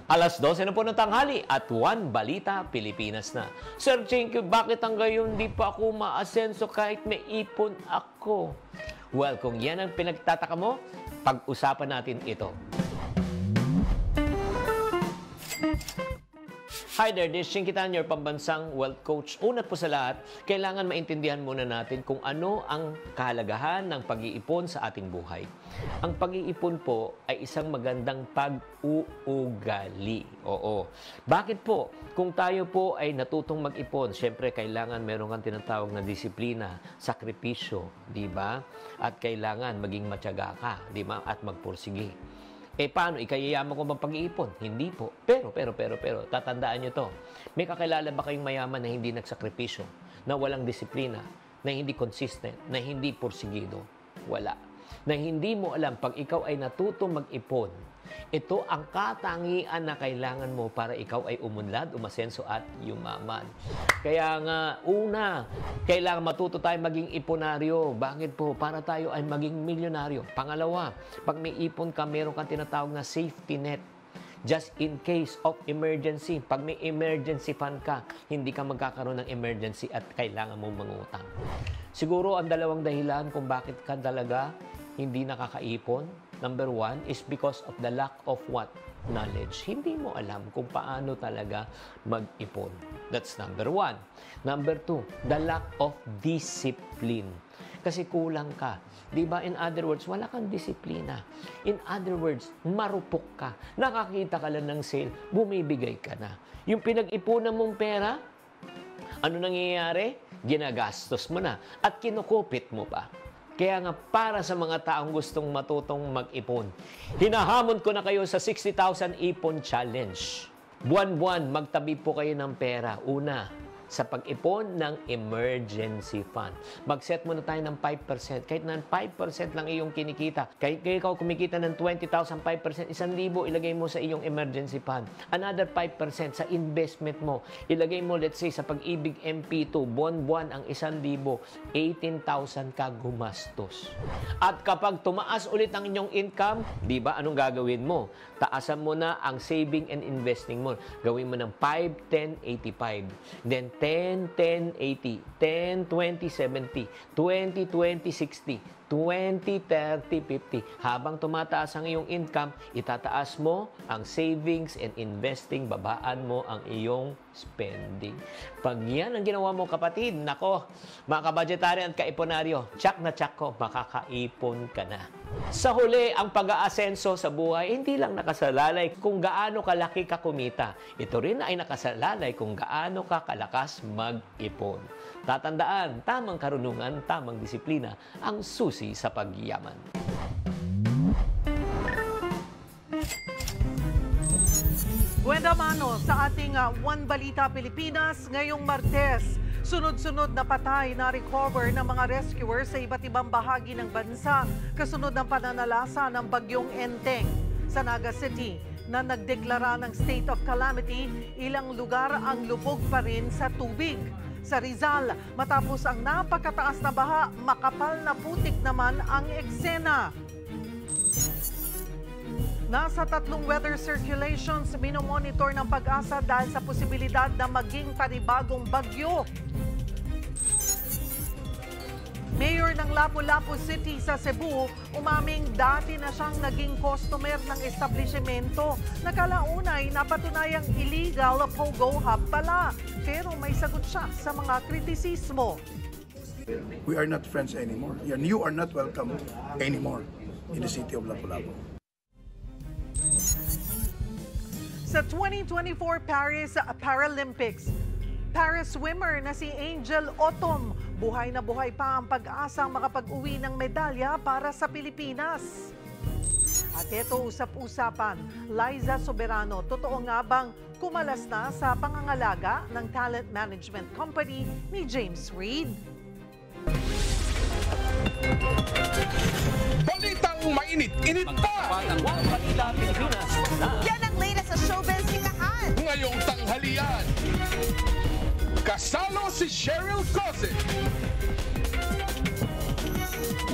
Alas 12 na po ng tanghali at One Balita Pilipinas na. Sir Chinky, bakit hanggang ngayon di pa ako maasenso kahit may ipon ako? Well, kung yan ang pinagtataka mo, pag-usapan natin ito. Hi there, this is Chinky Tan, your pambansang wealth coach. Una po sa lahat, kailangan maintindihan muna natin kung ano ang kahalagahan ng pag-iipon sa ating buhay. Ang pag-iipon po ay isang magandang pag-uugali. Oo. Bakit po? Kung tayo po ay natutong mag-ipon, syempre kailangan meron kang tinatawag na disiplina, sakripisyo, di ba? At kailangan maging matyaga ka, di ba? At magpursige. Paano? Ikayayaman ko bang pag-iipon? Hindi po. Pero, tatandaan nyo to. May kakilala ba kayong mayaman na hindi nagsakripisyo, na walang disiplina, na hindi consistent, na hindi porsigido? Wala. Na hindi mo alam, pag ikaw ay natutong mag-ipon, ito ang katangian na kailangan mo para ikaw ay umunlad, umasenso at yumaman. Kaya nga, una, kailangan matuto tayo maging iponaryo. Bakit po? Para tayo ay maging milyonaryo. Pangalawa, pag may ipon ka, meron kang tinatawag na safety net. Just in case of emergency. Pag may emergency fund ka, hindi ka magkakaroon ng emergency at kailangan mong mangutang. Siguro ang dalawang dahilan kung bakit ka talaga hindi nakakaipon. Number one is because of the lack of what? Knowledge. Hindi mo alam kung paano talaga mag-ipon. That's number one. Number two, the lack of discipline. Kasi kulang ka. Di ba? In other words, wala kang disiplina. In other words, marupok ka. Nakakita ka lang ng sale, bumibigay ka na. Yung pinag-ipunan mong pera, ano nangyayari? Ginagastos mo na. At kinukupit mo pa. Kaya nga, para sa mga taong gustong matutong mag-ipon, hinahamon ko na kayo sa 60,000 Ipon Challenge. Buwan-buwan, magtabi po kayo ng pera. Una, sa pag-ipon ng emergency fund. Mag-set muna tayo ng 5%. Kahit na 5% lang iyong kinikita. Kahit ikaw kumikita ng 20,000, 5%, 1,000 ilagay mo sa iyong emergency fund. Another 5% sa investment mo. Ilagay mo, let's say, sa Pag-ibig MP2, buwan-buwan ang 1,000, 18,000 ka gumastos. At kapag tumaas ulit ang inyong income, di ba, anong gagawin mo? Taasan mo na ang saving and investing mo. Gawin mo ng 5, 10, 85. Then 10, 10, 80, 10, 20, 70, 20, 20, 60, 20, 30, 50. Habang tumataas ang iyong income, itataas mo ang savings and investing, babaan mo ang iyong spending. Pag yan ang ginawa mo, kapatid, nako, mga kabudgetary at kaiponaryo, tsak na tsak ko, makakaipon ka na. Sa huli, ang pag-aasenso sa buhay, hindi lang nakasalalay kung gaano kalaki ka kumita. Ito rin ay nakasalalay kung gaano ka kalakas mag-ipon. Tatandaan, tamang karunungan, tamang disiplina, ang susi sa pagyaman. Buena mano sa ating One Balita Pilipinas ngayong Martes. Sunod-sunod na patay na recover ng mga rescuers sa iba't ibang bahagi ng bansa kasunod ng pananalasa ng bagyong Enteng. Sa Naga City na nagdeklara ng state of calamity, ilang lugar ang lubog pa rin sa tubig. Sa Rizal, matapos ang napakataas na baha, makapal na putik naman ang eksena. Nasa 3 weather circulations, minomonitor ng Pag-asa dahil sa posibilidad na maging panibagong bagyo. Mayor ng Lapu-Lapu City sa Cebu, umaming dati na siyang naging customer ng establishmento. Nakalaunay, napatunayang illegal pogo hub pala. Pero may sagot siya sa mga kritisismo. We are not friends anymore. You are not welcome anymore in the city of Lapu-Lapu. Sa 2024 Paris Paralympics, Paris swimmer na si Angel Otom, buhay na buhay pa ang pag-asang makapag-uwi ng medalya para sa Pilipinas. At ito usap-usapan, Liza Soberano, totoo nga bang kumalas na sa pangangalaga ng talent management company ni James Reid? Balitang mainit-init pa! One Balita Pilipinas na. Yan ang latest sa showbiz sikahan. Ngayong tanghalian, kasalo si Cheryl Cosset.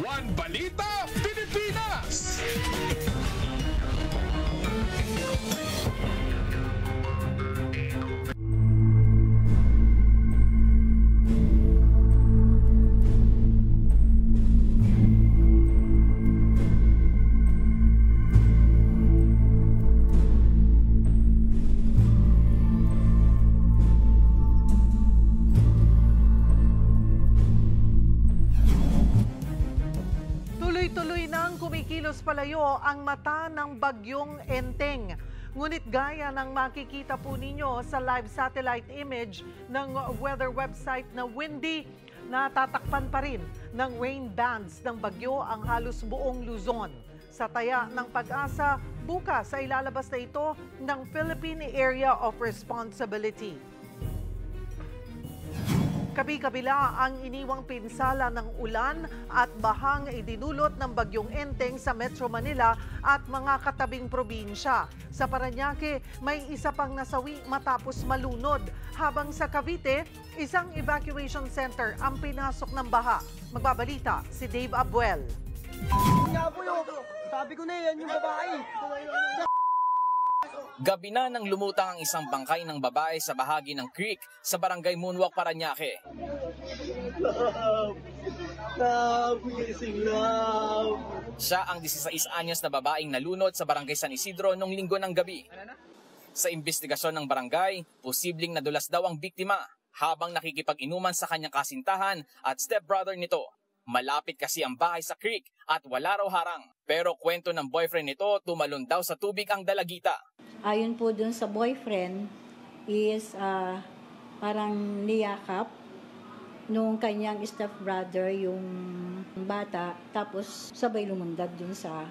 One Balita Pilipinas! Tuloy-tuloy nang kumikilos palayo ang mata ng bagyong Enteng. Ngunit gaya ng makikita po ninyo sa live satellite image ng weather website na Windy, natatakpan pa rin ng rain bands ng bagyo ang halos buong Luzon. Sa taya ng Pag-asa, bukas ay ilalabas na ito ng Philippine Area of Responsibility. Kabi-kabila ang iniwang pinsala ng ulan at bahang idinulot ng bagyong Enteng sa Metro Manila at mga katabing probinsya. Sa Parañaque, may isa pang nasawi matapos malunod, habang sa Cavite, isang evacuation center ang pinasok ng baha. Magbabalita si Dave Abuel. Sabi ko na yan, yung babae. Gabi na nang lumutang ang isang bangkay ng babae sa bahagi ng creek sa barangay Moonwalk, Parañaque. Siya ang 16 anyos na babaeng nalunod sa barangay San Isidro noong linggo ng gabi. Sa investigasyon ng barangay, posibleng nadulas daw ang biktima habang nakikipag-inuman sa kanyang kasintahan at stepbrother nito. Malapit kasi ang bahay sa creek at wala raw harang. Pero kwento ng boyfriend nito, tumalon daw sa tubig ang dalagita. Ayon po dun sa boyfriend is parang niyakap nung kanyang stepbrother yung bata, tapos sabay lumundag dun sa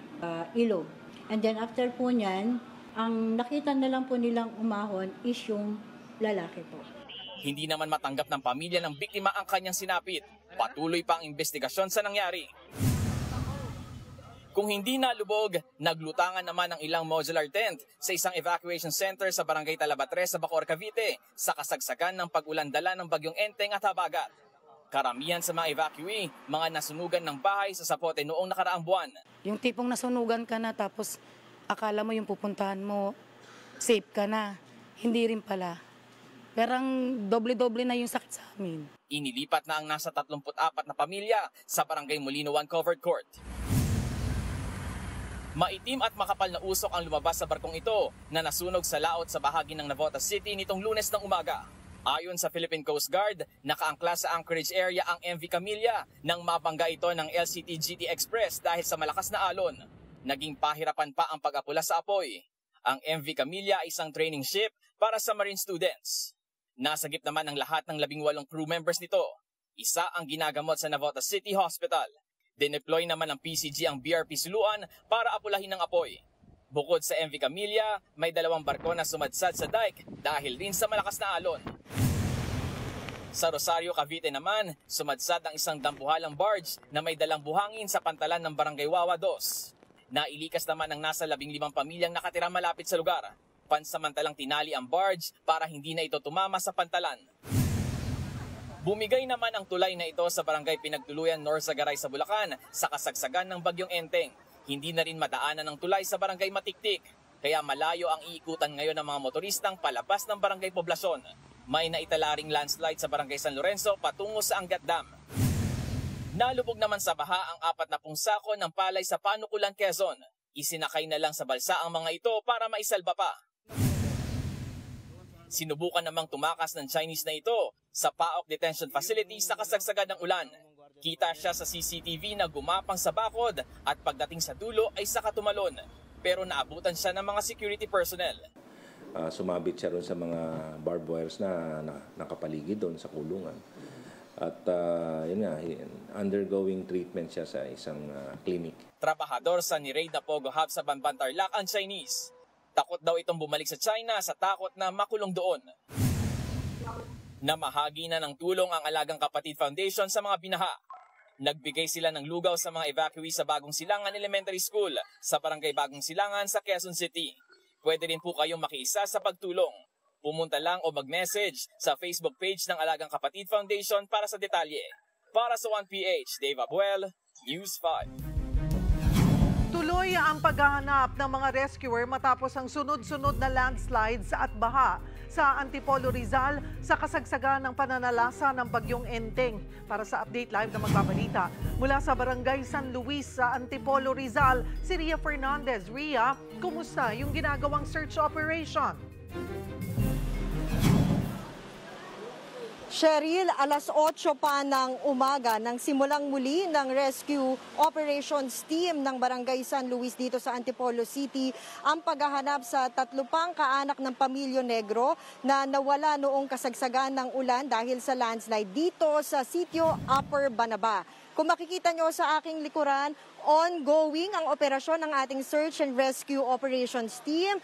ilog. And then after po niyan, ang nakita na lang po nilang umahon is yung lalaki po. Hindi naman matanggap ng pamilya ng biktima ang kanyang sinapit. Patuloy pa ang investigasyon sa nangyari. Kung hindi nalubog, naglutangan naman ang ilang modular tent sa isang evacuation center sa barangay Talabatre sa Bacoor, Cavite sa kasagsagan ng pag-ulandala ng bagyong Enteng at habagat. Karamihan sa mga evacuee, mga nasunugan ng bahay sa Zapote noong nakaraang buwan. Yung tipong nasunugan ka na tapos akala mo yung pupuntahan mo, safe ka na. Hindi rin pala. Perang doble-doble na yung sakit sa amin. Inilipat na ang nasa 34 na pamilya sa barangay Molino 1 Covered Court. Maitim at makapal na usok ang lumabas sa barkong ito na nasunog sa laot sa bahagi ng Navotas City nitong Lunes ng umaga. Ayon sa Philippine Coast Guard, nakaangkla sa Anchorage area ang MV Camilla nang mabangga ito ng LCT GT Express dahil sa malakas na alon. Naging pahirapan pa ang pag-apula sa apoy. Ang MV Camilla ay isang training ship para sa marine students. Nasagip naman ang lahat ng 18 crew members nito. Isa ang ginagamot sa Navotas City Hospital. Dineploy naman ng PCG ang BRP Suluan para apulahin ang apoy. Bukod sa MV Camilla, may 2 barko na sumadsad sa dike dahil rin sa malakas na alon. Sa Rosario, Cavite naman, sumadsad ang isang dambuhalang barge na may dalang buhangin sa pantalan ng Barangay Wawa 2. Nailikas naman ang nasa 15 pamilyang nakatira malapit sa lugar. Pansamantalang tinali ang barge para hindi na ito tumama sa pantalan. Bumigay naman ang tulay na ito sa Barangay Pinagtuluyan, North Sagaray sa Bulacan sa kasagsagan ng bagyong Enteng. Hindi na rin madaanan ng tulay sa Barangay Matiktik, kaya malayo ang iikutan ngayon ng mga motoristang palabas ng Barangay Poblasyon. May naitala ring landslide sa Barangay San Lorenzo patungo sa Angat Dam. Nalubog naman sa baha ang 40 sako ng palay sa Panukulan, Quezon. Isinakay na lang sa balsa ang mga ito para maisalba pa. Sinubukan namang tumakas ng Chinese na ito sa PAOK Detention Facility sa kasagsagan ng ulan. Kita siya sa CCTV na gumapang sa bakod at pagdating sa dulo ay saka tumalon. Pero naabutan siya ng mga security personnel. Sumabit siya ron sa mga barbed wires na nakapaligid doon sa kulungan. At yun nga, undergoing treatment siya sa isang clinic. Trabahador sa ni-raid na Pogo Hub sa Banban Tarlac ang Chinese. Takot daw itong bumalik sa China sa takot na makulong doon. Namahagi na ng tulong ang Alagang Kapatid Foundation sa mga binaha. Nagbigay sila ng lugaw sa mga evacuee sa Bagong Silangan Elementary School sa Barangay Bagong Silangan sa Quezon City. Pwede rin po kayong makiisa sa pagtulong. Pumunta lang o mag-message sa Facebook page ng Alagang Kapatid Foundation para sa detalye. Para sa 1PH, Dave Abuel, News 5. Tuloy ang paghahanap ng mga rescuer matapos ang sunod-sunod na landslides at baha sa Antipolo, Rizal sa kasagsagan ng pananalasa ng bagyong Enteng. Para sa update live na magbabalita mula sa Barangay San Luis sa Antipolo, Rizal, si Ria Fernandez. Ria, kumusta yung ginagawang search operation? Cheryl, alas 8 pa ng umaga nang simulang muli ng Rescue Operations Team ng Barangay San Luis dito sa Antipolo City ang paghahanap sa 3 pang kaanak ng Pamilya Negro na nawala noong kasagsagan ng ulan dahil sa landslide dito sa sitio Upper Banaba. Kung makikita nyo sa aking likuran, ongoing ang operasyon ng ating Search and Rescue Operations Team.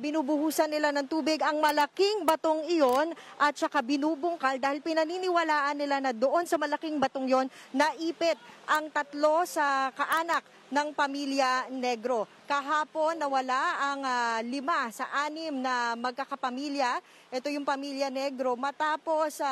Binubuhusan nila ng tubig ang malaking batong iyon at saka binubungkal dahil pinaniniwalaan nila na doon sa malaking batong iyon naipit ang 3 sa kaanak ng Pamilya Negro. Kahapon nawala ang 5 sa 6 na magkakapamilya. Ito yung Pamilya Negro matapos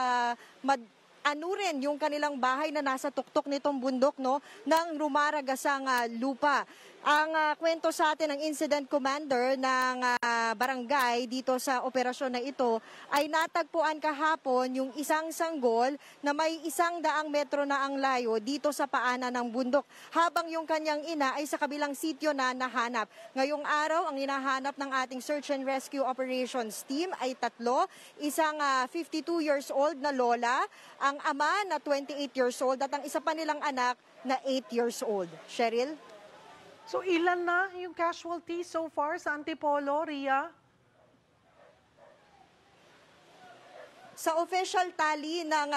anurin yung kanilang bahay na nasa tuktok nitong bundok ng rumaragasang lupa. Ang kwento sa atin ng incident commander ng barangay dito sa operasyon na ito ay natagpuan kahapon yung isang sanggol na may 100 metro na ang layo dito sa paanan ng bundok habang yung kanyang ina ay sa kabilang sityo na nahanap. Ngayong araw, ang hinahanap ng ating Search and Rescue Operations Team ay 3, isang 52 years old na lola, ang ama na 28 years old at ang isa pa nilang anak na 8 years old. Cheryl? So ilan na yung casualties so far sa Antipolo, Ria? Sa official tally ng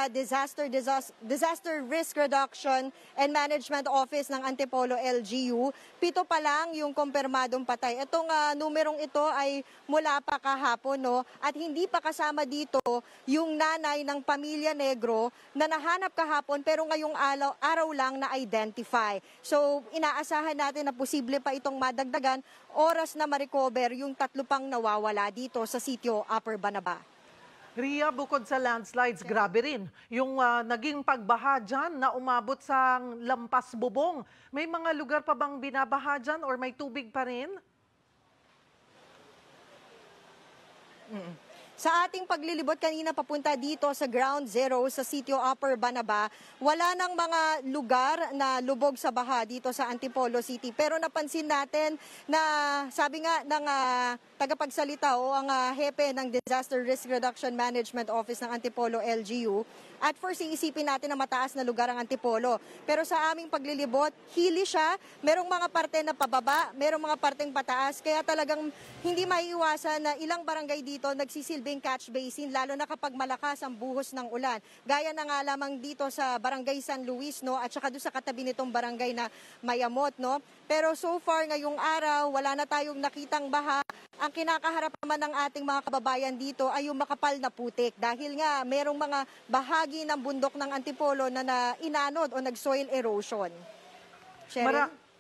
Disaster Risk Reduction and Management Office ng Antipolo LGU, 7 pa lang yung kumpirmadong patay. Itong numerong ito ay mula pa kahapon, at hindi pa kasama dito yung nanay ng Pamilya Negro na nahanap kahapon pero ngayong araw lang na-identify. So inaasahan natin na posible pa itong madagdagan oras na ma-recover yung 3 pang nawawala dito sa sitio Upper Banaba. Ria, bukod sa landslides, grabe rin yung naging pagbaha dyan na umabot sa lampas bubong. May mga lugar pa bang binabaha dyan or may tubig pa rin? Sa ating paglilibot kanina papunta dito sa Ground Zero sa sitio Upper Banaba, wala nang mga lugar na lubog sa baha dito sa Antipolo City. Pero napansin natin na sabi nga ng tagapagsalita o ang hepe ng Disaster Risk Reduction Management Office ng Antipolo LGU, at first iisipin natin na mataas na lugar ang Antipolo. Pero sa aming paglilibot, hili siya, merong mga parte na pababa, merong mga parteng pataas, kaya talagang hindi maiiwasan na ilang barangay dito nagsisilbing catch basin, lalo na kapag malakas ang buhos ng ulan. Gaya na nga lamang dito sa Barangay San Luis, at saka doon sa katabi nitong barangay na Mayamot, Pero so far ngayong araw, wala na tayong nakitang baha. Ang kinakaharap naman ng ating mga kababayan dito ay yung makapal na putik dahil nga merong mga bahagi ng bundok ng Antipolo na inanod o nag-soil erosion.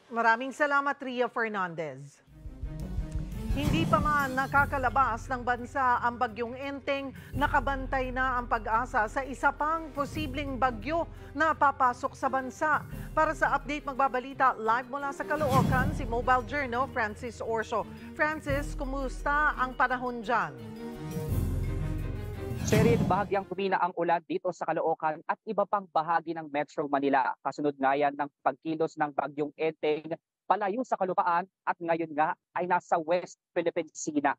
Maraming salamat, Ria Fernandez. Hindi pa man nakakalabas ng bansa ang bagyong Enteng, nakabantay na ang pag-asa sa isa pang posibleng bagyo na papasok sa bansa. Para sa update, magbabalita live mula sa Caloocan si Mobile Journal Francis Orso. Francis, kumusta ang panahon dyan? Cheryl, bahagyang tumina ang ulan dito sa Caloocan at iba pang bahagi ng Metro Manila. Kasunod nga yan ng pagkilos ng bagyong Enteng palayo sa kalupaan at ngayon nga ay nasa West Philippine Sea na.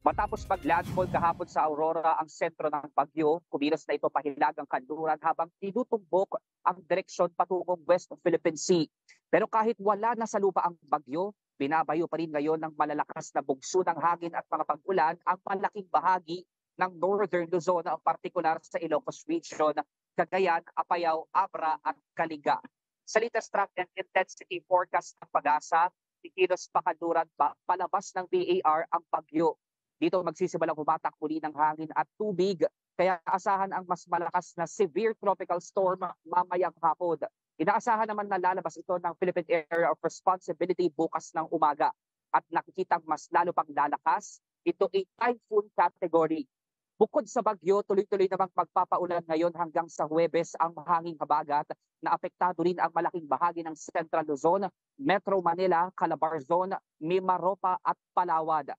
Matapos mag-landfall kahapon sa Aurora ang sentro ng bagyo, kumilos na ito pahilagang kanluran habang tinutumbok ang direksyon patungong West Philippine Sea. Pero kahit wala na sa lupa ang bagyo, binabayo pa rin ngayon ng malalakas na bugso ng hangin at mga pag-ulan ang malaking bahagi ng Northern Luzon, ang partikular sa Ilocos Region, Cagayan, Apayao, Abra at Caliga. Sa latest traffic and intensity forecast ng PAGASA, ikilos pa kanluran palabas ng PAR ang bagyo. Dito magsisimulang humatak muli ng hangin at tubig, kaya asahan ang mas malakas na severe tropical storm mamayang hapon. Inaasahan naman na lalabas ito ng Philippine Area of Responsibility bukas ng umaga at nakikitang mas lalo pang lalakas, ito ay typhoon category. Bukod sa bagyo, tuloy-tuloy namang magpapaulan ngayon hanggang sa Huwebes ang mahanging habagat na apektado rin ang malaking bahagi ng Central Luzon, Metro Manila, Calabarzon, Mimaropa at Palawan.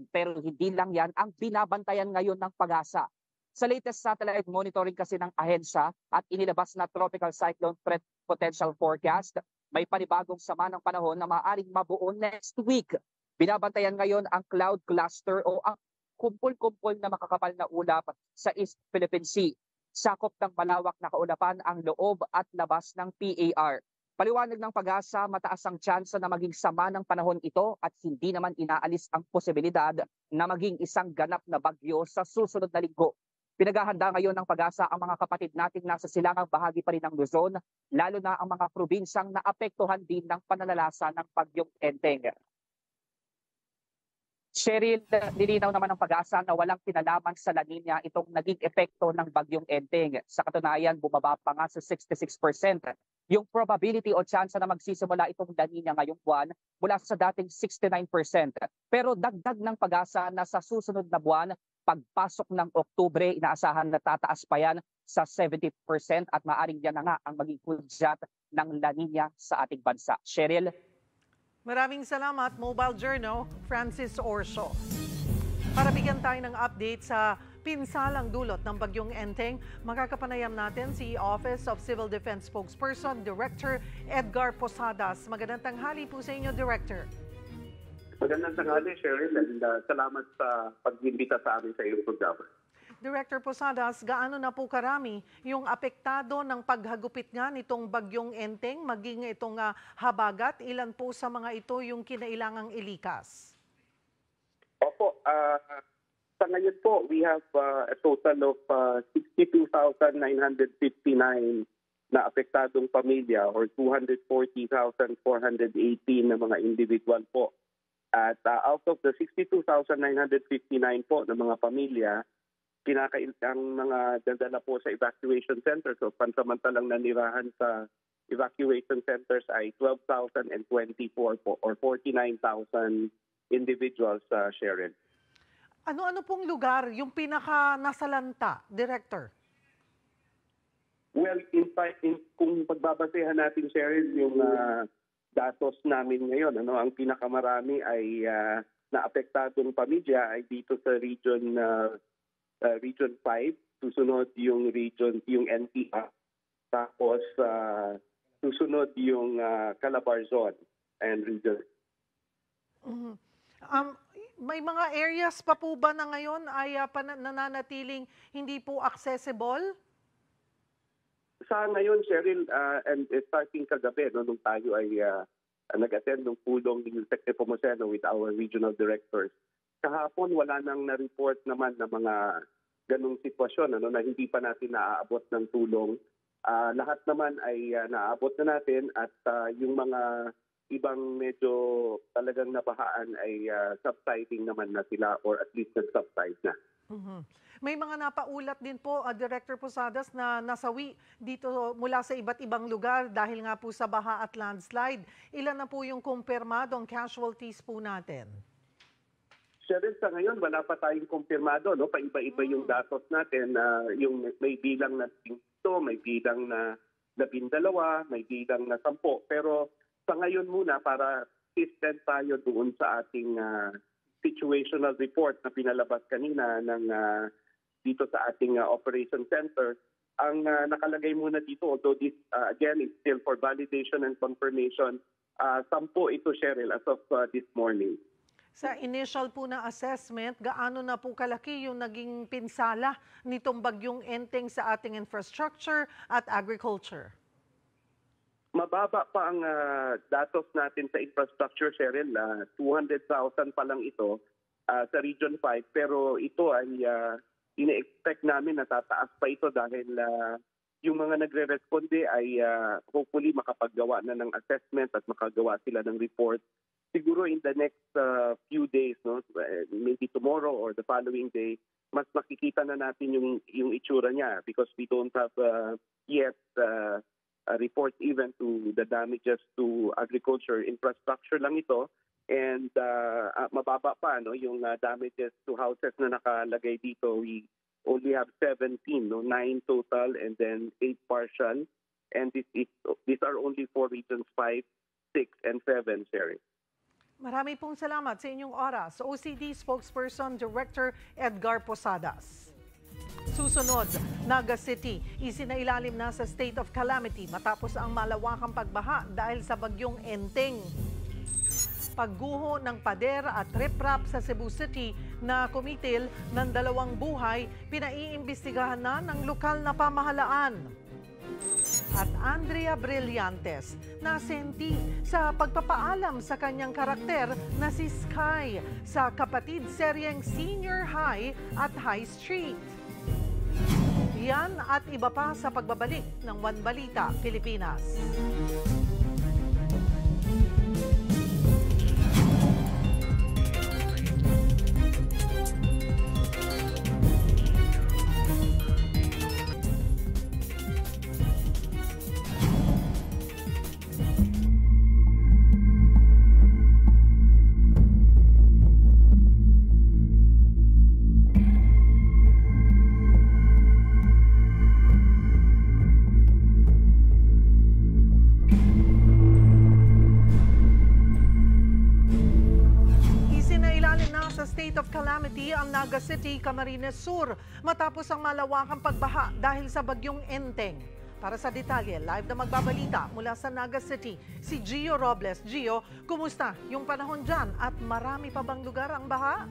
Pero hindi lang yan ang binabantayan ngayon ng PAGASA. Sa latest satellite monitoring kasi ng ahensya at inilabas na tropical cyclone threat potential forecast, may panibagong sama ng panahon na maaaring mabuo next week. Binabantayan ngayon ang cloud cluster o ang kumpul-kumpul na makakapal na ulap sa East Philippine Sea. Sakop ng malawak na kaulapan ang loob at labas ng PAR. Paliwanag ng Pag-asa, mataas ang tsansa na maging sama ng panahon ito at hindi naman inaalis ang posibilidad na maging isang ganap na bagyo sa susunod na linggo. Pinaghahanda ngayon ng Pag-asa ang mga kapatid nating nasa silangang bahagi pa rin ng Luzon, lalo na ang mga probinsyang naapektuhan din ng pananalasa ng bagyong Enteng. Cheryl, nilinaw naman ng Pag-asa na walang kinalaman sa La Nina itong naging epekto ng bagyong Enteng. Sa katunayan, bumaba pa nga sa 66% yung probability o chance na magsisimula itong La Nina ngayong buwan mula sa dating 69%. Pero dagdag ng Pag-asa na sa susunod na buwan, pagpasok ng Oktubre, inaasahan na tataas pa yan sa 70% at maaring yan na nga ang maging hudyat ng La Nina sa ating bansa. Cheryl? Maraming salamat, Mobile Journal, Francis Orso. Para bigyan tayo ng update sa pinsalang dulot ng bagyong Enteng, makakapanayam natin si Office of Civil Defense Spokesperson, Director Edgar Posadas. Magandang tanghali po sa inyo, Director. Magandang tanghali, Cheryl, and salamat sa pag-imbita sa amin sa iyong programa. Director Posadas, gaano na po karami yung apektado ng paghagupit nga nitong bagyong Enteng, maging itong habagat? Ilan po sa mga ito yung kinailangang ilikas? Opo, sa ngayon po, we have a total of 62,959 na apektadong pamilya or 240,418 na mga individual po. At out of the 62,959 po na mga pamilya, ang mga dadala po sa evacuation centers o pansamantalang nanirahan sa evacuation centers ay 12,024 po or 49,000 individuals, Sharon. Ano-ano pong lugar yung pinaka nasalanta, Director? Well, in fact, kung pagbabasehan natin, Sharon, yung datos namin ngayon, ang pinakamarami ay naapektadong pamilya ay dito sa Region 5, susunod yung NTR, tapos susunod yung Calabarzon and region. May mga areas pa po ba na ngayon ay nananatiling hindi po accessible? Sa ngayon, Cheryl, and starting kagabi, nung tayo ay nag-attend ng pulong ni Secretary Pomoceno with our regional directors, kahapon wala nang na-report naman na mga ganong sitwasyon na hindi pa natin naaabot ng tulong. Lahat naman ay naaabot na natin at yung mga ibang medyo talagang nabahaan ay subsiding naman na sila or at least nag-subside na. May mga napaulat din po, Director Posadas, na nasawi dito mula sa iba't ibang lugar dahil nga po sa baha at landslide. Ilan na po yung kumpirmadong casualties po natin? Cheryl, sa ngayon, wala pa tayong kumpirmado. Paiba-iba yung datos natin. Yung may bilang na 5, may bilang na 12, may bilang na 10. Pero sa ngayon muna, para consistent tayo doon sa ating situational report na pinalabas kanina ng dito sa ating operation center, ang nakalagay muna dito, although this, again, is still for validation and confirmation, 10 ito, Cheryl, as of this morning. Sa initial po na assessment, gaano na po kalaki yung naging pinsala nitong bagyong Enteng sa ating infrastructure at agriculture? Mababa pa ang datos natin sa infrastructure, Cheryl. 200,000 pa lang ito sa Region 5. Pero ito ay ine-expect namin na tataas pa ito dahil yung mga nagre-responde ay hopefully makapaggawa na ng assessment at makagawa sila ng report. Siguro in the next few days, maybe tomorrow or the following day, mas makikita na natin yung itsura niya because we don't have yet a report even to the damages to agriculture infrastructure lang ito. And mababa pa yung damages to houses na nakalagay dito. We only have 17, 9 total and then 8 partial. And these are only for regions 5, 6, and 7, Sherry. Marami pong salamat sa inyong oras. OCD Spokesperson Director Edgar Posadas. Susunod, Naga City, isinailalim na sa state of calamity matapos ang malawakang pagbaha dahil sa bagyong Enteng. Pagguho ng pader at riprap sa Cebu City na kumitil ng 2 buhay, pinaiimbestigahan na ng lokal na pamahalaan. At Andrea Brillantes nasenti sa pagpapaalam sa kanyang karakter na si Sky sa kapatid seryeng Senior High at High Street. Yan at iba pa sa pagbabalik ng One Balita Pilipinas. State of calamity ang Naga City, Camarines Sur matapos ang malawakang pagbaha dahil sa bagyong Enteng. Para sa detalye, live na magbabalita mula sa Naga City, si Gio Robles. Gio, kumusta yung panahon dyan at marami pa bang lugar ang baha?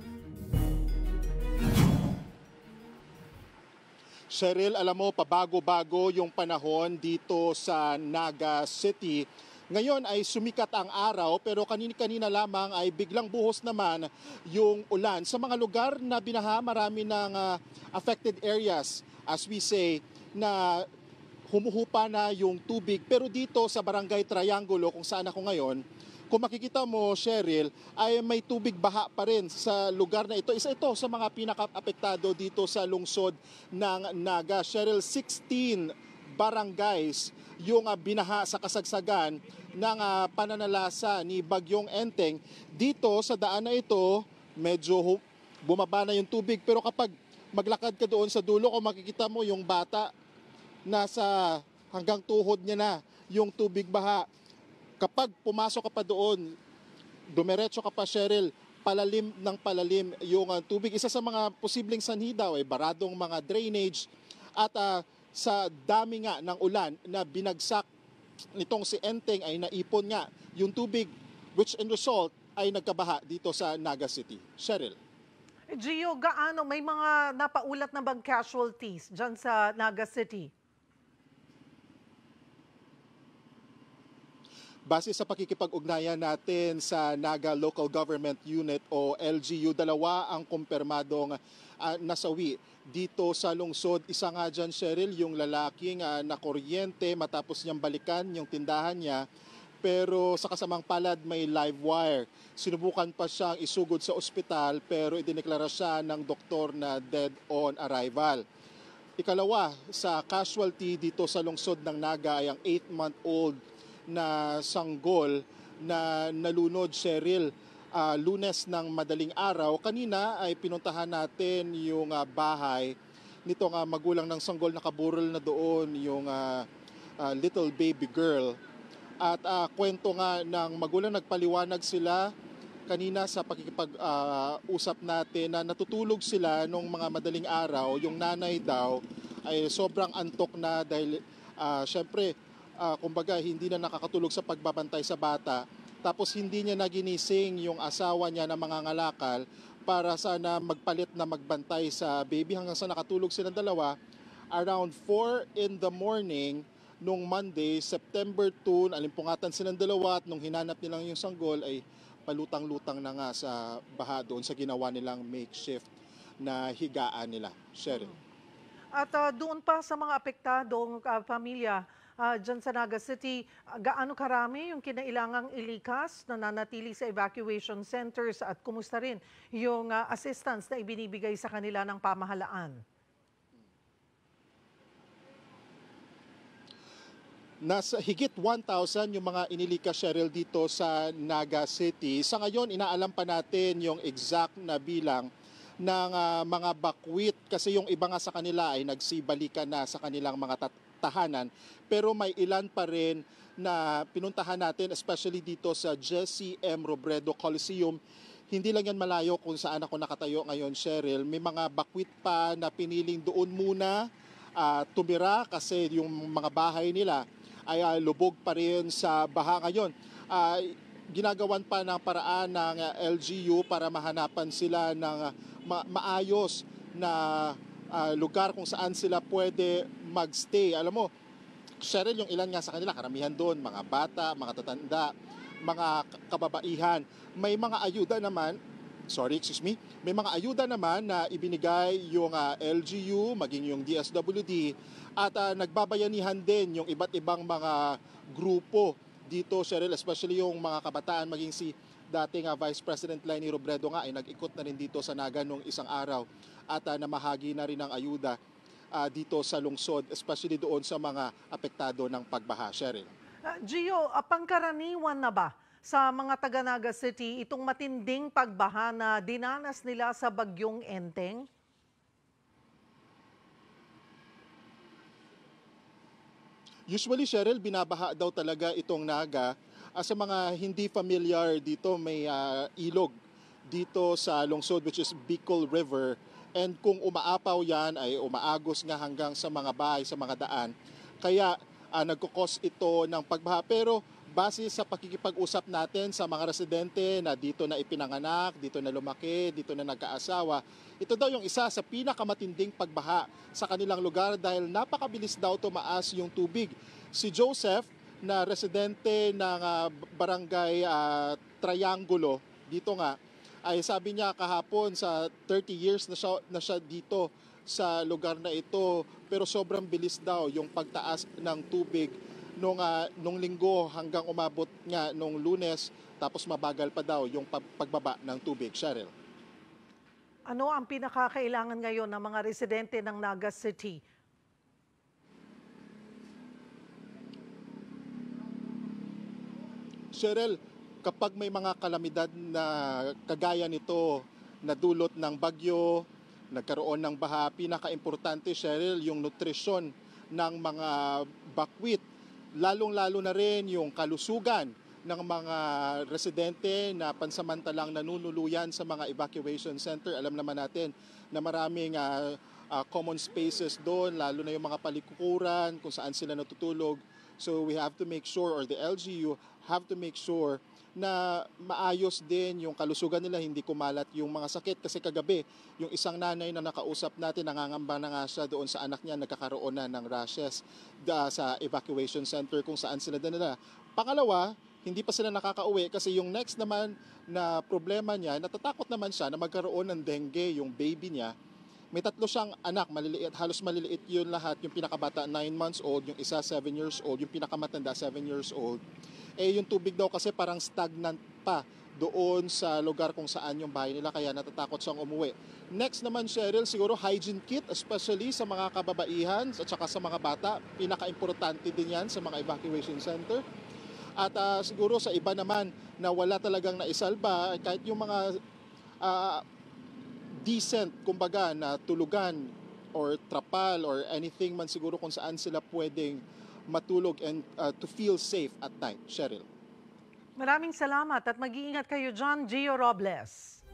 Cheryl, alam mo, pabago-bago yung panahon dito sa Naga City. Ngayon ay sumikat ang araw pero kanina-kanina lamang ay biglang buhos naman yung ulan. Sa mga lugar na binaha, marami ng affected areas, as we say, na humuhupa na yung tubig. Pero dito sa Barangay Triangulo, kung saan ako ngayon, kung makikita mo, Cheryl, ay may tubig baha pa rin sa lugar na ito. Isa ito sa mga pinaka-apektado dito sa lungsod ng Naga. Cheryl, 16 barangays yung binaha sa kasagsagan ng pananalasa ni Bagyong Enteng. Dito sa daan na ito, medyo bumaba na yung tubig. Pero kapag maglakad ka doon sa dulo, kung makikita mo yung bata, nasa hanggang tuhod niya na yung tubig baha. Kapag pumasok ka pa doon, dumiretso ka pa, Cheryl, palalim ng palalim yung tubig. Isa sa mga posibleng sanhi daw ay baradong mga drainage at sa dami nga ng ulan na binagsak nitong si Enteng ay naipon nga yung tubig, which in result ay nagkabaha dito sa Naga City. Cheryl. Gio, gaano may mga napaulat na bang casualties dyan sa Naga City? Base sa pakikipag-ugnayan natin sa Naga Local Government Unit o LGU, 2 ang kumpirmadong nasawi dito sa lungsod. Isa nga dyan, Cheryl, yung lalaking nakuryente matapos niyang balikan yung tindahan niya. Pero sa kasamang palad may live wire. Sinubukan pa siyang isugod sa ospital pero idineklara siya ng doktor na dead on arrival. Ikalawa sa casualty dito sa lungsod ng Naga ay ang 8-month-old na sanggol na nalunod, Cheryl, Lunes ng madaling araw. Kanina ay pinuntahan natin yung bahay nitong magulang ng sanggol, nakaburol na doon yung little baby girl. At kwento nga ng magulang, nagpaliwanag sila kanina sa pakikipag-usap natin na natutulog sila nung mga madaling araw. Yung nanay daw ay sobrang antok na dahil syempre, kumbaga hindi na nakakatulog sa pagbabantay sa bata. Tapos hindi niya naginising yung asawa niya na mangangalakal para sana magpalit na magbantay sa baby hanggang sa nakatulog silang dalawa. Around 4 in the morning nung Monday, September 2, alimpungatan silang dalawa at nung hinanap nilang yung sanggol ay palutang-lutang na nga sa baha doon sa ginawa nilang makeshift na higaan nila. Cheryl. At doon pa sa mga apektadong pamilya, dyan sa Naga City, gaano karami yung kinailangang ilikas na nanatili sa evacuation centers at kumusta rin yung assistance na ibinibigay sa kanila ng pamahalaan? Nasa higit 1,000 yung mga inilikas, Cheryl, dito sa Naga City. Sa ngayon, inaalam pa natin yung exact na bilang ng mga bakwit kasi yung iba nga sa kanila ay nagsibalikan na sa kanilang mga tahanan. Pero may ilan pa rin na pinuntahan natin, especially dito sa Jesse M. Robredo Coliseum. Hindi lang yan malayo kung saan ako nakatayo ngayon, Cheryl. May mga bakwit pa na piniling doon muna tumira kasi yung mga bahay nila ay lubog pa rin sa baha ngayon. Ginagawan pa ng paraan ng LGU para mahanapan sila ng maayos na lugar kung saan sila pwede magstay. Alam mo, Cheryl, yung ilan nga sa kanila, karamihan doon, mga bata, mga tatanda, mga kababaihan. May mga ayuda naman, may mga ayuda naman na ibinigay yung LGU, maging yung DSWD, at nagbabayanihan din yung iba't ibang mga grupo dito, Cheryl, especially yung mga kabataan, maging si dating Vice President Leni Robredo nga ay nag-ikot na rin dito sa Naga nung isang araw at namahagi na rin ng ayuda dito sa lungsod, especially doon sa mga apektado ng pagbaha, Cheryl. Gio, pangkaraniwan na ba sa mga taga Naga City itong matinding pagbaha na dinanas nila sa bagyong Enteng? Usually, Cheryl, binabaha daw talaga itong Naga. Sa mga hindi familiar dito, may ilog dito sa lungsod which is Bicol River. And kung umaapaw yan ay umaagos nga hanggang sa mga bahay, sa mga daan. Kaya nagkukos ito ng pagbaha. Pero base sa pakikipag-usap natin sa mga residente na dito na ipinanganak, dito na lumaki, dito na nagkaasawa, ito daw yung isa sa pinakamatinding pagbaha sa kanilang lugar dahil napakabilis daw tumaas yung tubig. Si Joseph, na residente ng barangay Triangulo, dito nga, ay sabi niya kahapon sa 30 years na siya dito sa lugar na ito, pero sobrang bilis daw yung pagtaas ng tubig nung linggo hanggang umabot nga nung Lunes, tapos mabagal pa daw yung pagbaba ng tubig, Cheryl. Ano ang pinakakailangan ngayon ng mga residente ng Naga City? Cheryl, kapag may mga kalamidad na kagaya nito na dulot ng bagyo, nagkaroon ng baha, pinaka-importante, Cheryl, yung nutrisyon ng mga bakwit. Lalong-lalo na rin yung kalusugan ng mga residente na pansamantalang nanunuluyan sa mga evacuation center. Alam naman natin na maraming common spaces doon, lalo na yung mga palikukuran kung saan sila natutulog. So we have to make sure, or the LGU have to make sure na maayos din yung kalusugan nila, hindi kumalat yung mga sakit. Kasi kagabi, yung isang nanay na nakausap natin, nangangamba na nga siya doon sa anak niya, nagkakaroon na ng rashes sa evacuation center kung saan sila dinala. Pangalawa, hindi pa sila nakakauwi kasi yung next naman na problema niya, natatakot naman siya na magkaroon ng dengue yung baby niya. May 3 siyang anak, maliliit, halos maliliit yun lahat. Yung pinakabata 9 months old, yung isa 7 years old, yung pinakamatanda 7 years old. Yung tubig daw kasi parang stagnant pa doon sa lugar kung saan yung bahay nila, kaya natatakot siyang umuwi. Next naman, Cheryl, siguro hygiene kit, especially sa mga kababaihan at saka sa mga bata. Pinaka-importante din yan sa mga evacuation center. At siguro sa iba naman na wala talagang naisalba, kahit yung mga decent, kumbaga, na tulugan or trapal or anything man siguro kung saan sila pwedeng matulog and to feel safe at night. Cheryl. Maraming salamat at mag-iingat kayo dyan, Gio Robles.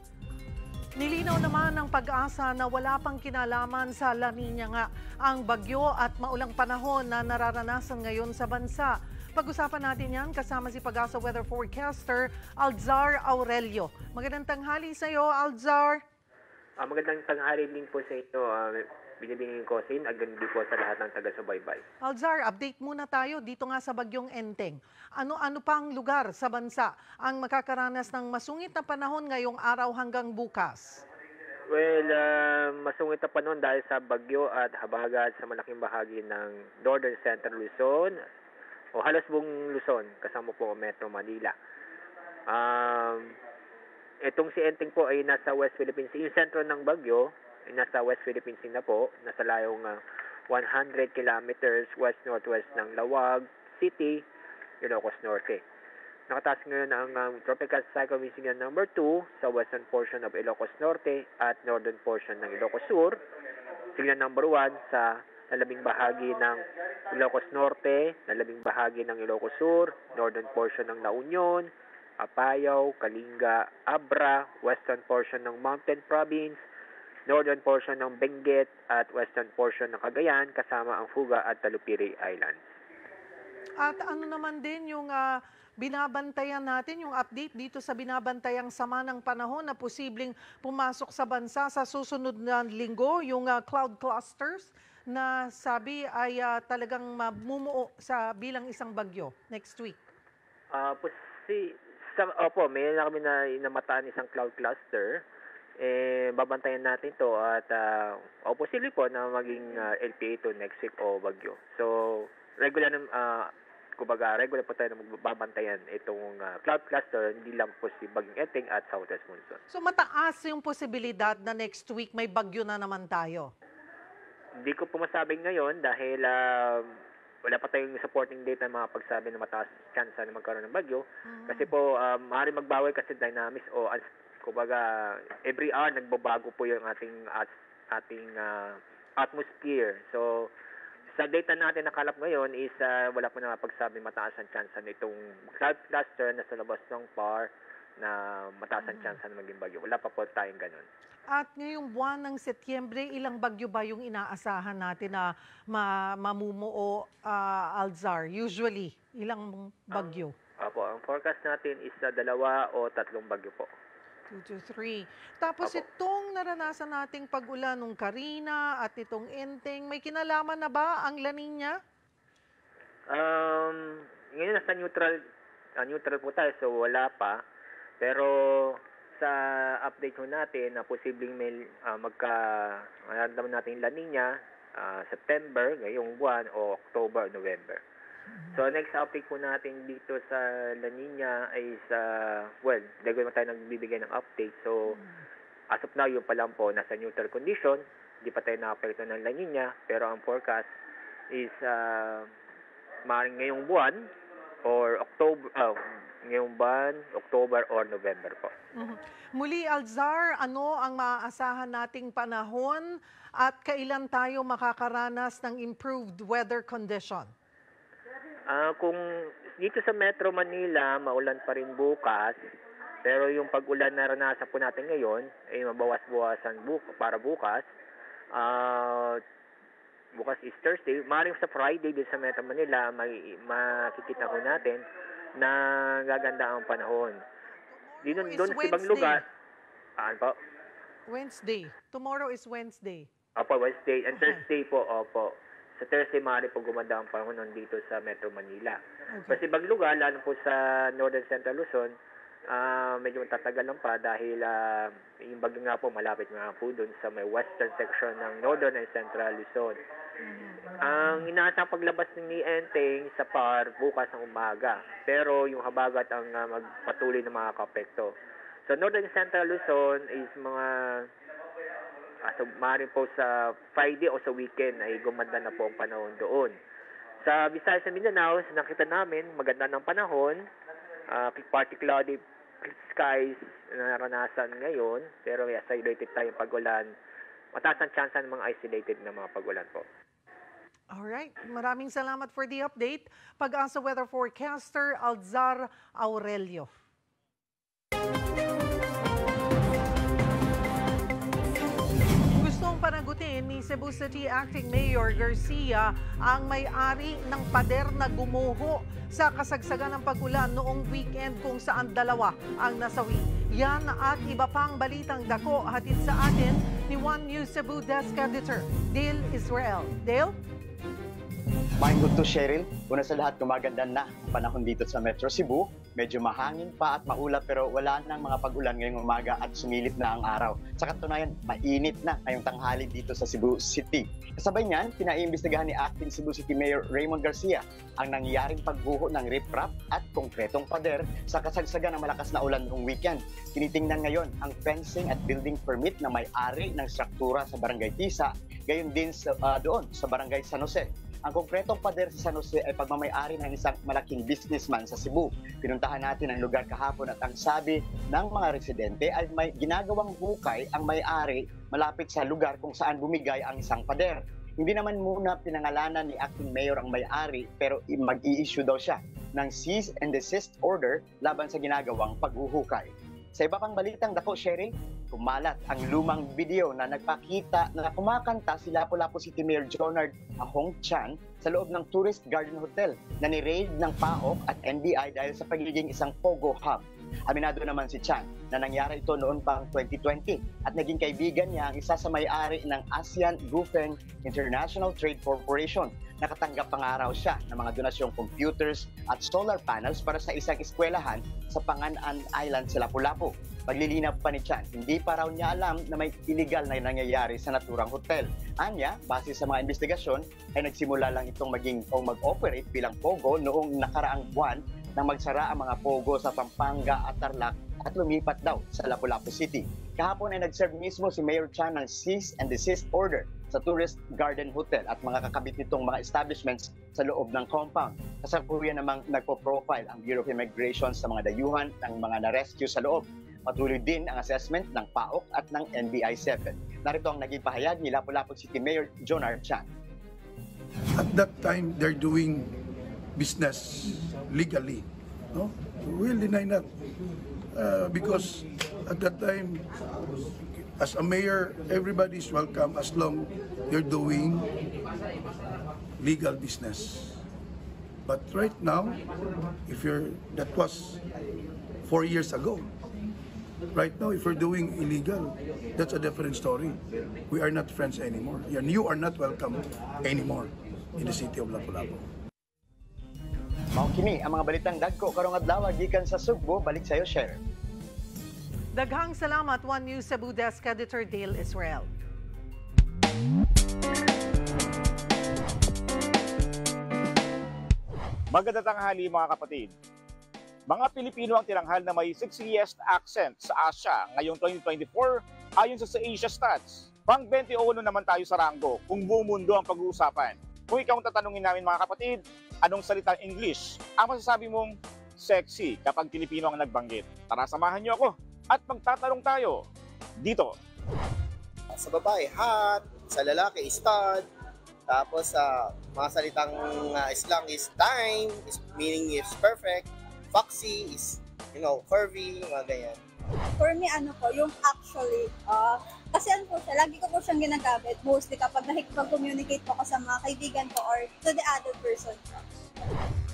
Nilinaw naman ng Pag-asa na wala pang kinalaman sa La Nina nga ang bagyo at maulang panahon na nararanasan ngayon sa bansa. Pag-usapan natin yan kasama si Pag-asa Weather Forecaster Alzar Aurelio. Magandang tanghali sa iyo, Alzar. Magandang tanghali din po sa inyo, binibingin ko sa inyo, agad din po sa lahat ng taga-subaybay. Alzar, update muna tayo dito nga sa bagyong Enteng. Ano pang lugar sa bansa ang makakaranas ng masungit na panahon ngayong araw hanggang bukas? Well, masungit na panahon dahil sa bagyo at habagat sa malaking bahagi ng Northern Central Luzon o halos buong Luzon, kasama po Metro Manila. Itong si Enteng po ay nasa West Philippine Sea. Yung sentro ng bagyo ay nasa West Philippine Sea na po. Nasa layong 100 kilometers west-northwest ng Lawag City, Ilocos Norte. Nakataas ngayon ang Tropical Cyclone Misigan number 2 sa western portion of Ilocos Norte at northern portion ng Ilocos Sur. Signal number 1 sa lalabing bahagi ng Ilocos Norte, lalabing bahagi ng Ilocos Sur, northern portion ng La Union, Apayao, Kalinga, Abra, western portion ng Mountain Province, northern portion ng Benguet at western portion ng Cagayan kasama ang Fuga at Talupiri Islands. At ano naman din yung binabantayan natin, yung update dito sa binabantayang sama ng panahon na posibleng pumasok sa bansa sa susunod na linggo, yung cloud clusters na sabi ay talagang mamumuo sa bilang isang bagyo next week. Opo, may na kami na inamataan isang cloud cluster. Babantayan natin to at posible po na maging LPA to next week o bagyo. So, regular po tayo na magbabantayan itong cloud cluster, hindi lang po si Bagyong Enteng at Southwest Monsoon. So, mataas yung posibilidad na next week may bagyo na naman tayo? Hindi ko po masabing ngayon dahil wala pa tayong supporting data na makapagsabi na mataas chance na magkaroon ng bagyo. Kasi po, maaaring magbawi kasi dynamics o kumbaga every hour nagbabago po yung ating atmosphere. So, sa data natin nakalap ngayon is wala po na mapagsabi mataas ang chance nitong cloud cluster na sa labas ng PAR na mataas ang chance na maging bagyo. Wala pa po tayong ganun. At ngayong buwan ng Setyembre, ilang bagyo ba yung inaasahan natin na mamumuo, Alzar? Usually, ilang bagyo? Ang forecast natin is 2 o 3 bagyo po. 2 to 3. Tapos itong naranasan nating pag-ulan ng Carina at itong Enteng, may kinalaman na ba ang La Nina? Ngayon nasa neutral po tayo, so wala pa. Pero sa update ko natin na posibleng may maramdaman natin La Nina September, ngayong buwan, o October, November. So next update po natin dito sa La Nina ay dagawin mo tayo nagbibigay ng update. So as of now, yung pa lang po nasa neutral condition, hindi pa tayo nakapekto ng La Nina, pero ang forecast is maaaring ngayong buwan or October or November po. Muli, Alzar, ano ang maaasahan nating panahon at kailan tayo makakaranas ng improved weather condition? Kung dito sa Metro Manila, maulan pa rin bukas, pero yung pag-ulan na naranasan po natin ngayon ay mabawas-bawasan para bukas. Bukas is Thursday. Maaaring sa Friday din sa Metro Manila, makikita ko natin na gaganda ang panahon. Doon sa ibang lugar. Po? Wednesday. Tomorrow is Wednesday. Wednesday. And Thursday po, Sa Thursday, maaari po gumanda ang panahon dito sa Metro Manila. Kasi ibang lugar, lalo po sa Northern Central Luzon, medyo tatagal lang pa dahil yung bagyo nga po malapit nga po doon sa may western section ng Northern and Central Luzon. Ang inaasang paglabas ni Enteng sa PAR bukas ng umaga, pero yung habagat ang magpatuloy na makaka-apekto. So Northern Central Luzon is mga maaaring po sa Friday o sa weekend ay gumanda na po ang panahon doon. Sa Visayas and Mindanao, nakita namin maganda ng panahon, particularly skies na naranasan ngayon, pero may isolated tayong pag-ulan. Mataas ang chance ng mga isolated na mga pag-ulan po. Alright, maraming salamat for the update. Pag-asa weather forecaster, Alzar Aurelio. Gustong panagutin ni Cebu City Acting Mayor Garcia ang may-ari ng pader na gumuho sa kasagsagan ng pag-ulan noong weekend kung saan 2 ang nasawi. Yan at iba pang balitang dako hatid sa atin ni One News Cebu Desk Editor Dale Israel. Dale? Maingod to Cheryl, una sa lahat gumaganda na ang panahon dito sa Metro Cebu. Medyo mahangin pa at maulap pero wala nang mga pag-ulan ngayong umaga at sumilip na ang araw. Sa katunayan, mainit na ngayong tanghali dito sa Cebu City. Kasabay niyan, pinaimbestigahan ni Acting Cebu City Mayor Raymond Garcia ang nangyayaring pagbuho ng riprap at konkretong pader sa kasagsagan ng malakas na ulan noong weekend. Tinitingnan ngayon ang fencing at building permit na may-ari ng struktura sa Barangay Tisa, gayon din doon sa Barangay San Jose. Ang konkretong pader sa San Jose ay pagmamay-ari ng isang malaking businessman sa Cebu. Pinuntahan natin ang lugar kahapon at ang sabi ng mga residente ay may ginagawang hukay ang may-ari malapit sa lugar kung saan bumigay ang isang pader. Hindi naman muna pinangalanan ni Acting Mayor ang may-ari pero mag-i-issue daw siya ng cease and desist order laban sa ginagawang paghuhukay. Sa iba pang balitang dako, Cheryl, kumalat ang lumang video na nagpakita na kumakanta si Lapu-Lapu City Mayor Jonard Ahong Chan sa loob ng Tourist Garden Hotel na ni-raid ng PAOK at NBI dahil sa pagiging isang Pogo Hub. Aminado naman si Chan na nangyari ito noon pang 2020 at naging kaibigan niya ang isa sa may-ari ng ASEAN Gufeng International Trade Corporation. Nakatanggap pa nga raw siya ng mga donasyong computers at solar panels para sa isang eskwelahan sa Panganan Island sa Lapu-Lapu. Paglilinaw pa ni Chan, hindi pa raw niya alam na may illegal na nangyayari sa naturang hotel. Anya, base sa mga investigasyon, ay nagsimula lang itong maging o mag-operate bilang Pogo noong nakaraang buwan nang magsara ang mga Pogo sa Pampanga at Tarlac at lumipat daw sa Lapu-Lapu City. Kahapon ay nag-serve mismo si Mayor Chan ng cease and desist order sa Tourist Garden Hotel at mga kakabit nitong mga establishments sa loob ng compound. Kasalukuyan namang nagpo-profile ang Bureau of Immigration sa mga dayuhan ng mga na-rescue sa loob. Patuloy din ang assessment ng PAOK at ng NBI-7. Narito ang naging pahayag ni Lapu-Lapu City Mayor Jonard Chan. At that time, they're doing business legally. No? We'll deny that. Because at that time, as a mayor, everybody is welcome as long you're doing legal business. But right now, that was 4 years ago. Right now, if you're doing illegal, that's a different story. We are not friends anymore. And you are not welcome anymore in the city of Lapu-Lapu. Mao kini ang mga balitang dagko karong adlaw gikan sa Sugbo. Balik sa iyo, Cheryl. Daghang salamat, One News Cebu Desk Editor Dale Israel. Magandang tanghali mga kapatid. Mga Pilipino ang tiranghal na may sexiest accent sa Asia ngayong 2024 ayon sa Asia Stats. Pang 21 naman tayo sa ranggo kung buong mundo ang pag-uusapan. Kung ikaw ang tatanungin namin mga kapatid, anong salitang English ang masasabi mong sexy kapag Pilipino ang nagbanggit? Tara, samahan niyo ako at magtatanong tayo dito. Sa babae, hot. Sa lalaki, stud. Tapos sa mga salitang slang is time, meaning is perfect. Foxy is, curvy, mga ganyan. For me, yung actually, kasi lagi ko po siyang ginagamit, mostly kapag nakikipag-communicate po ko sa mga kaibigan ko or to the other person.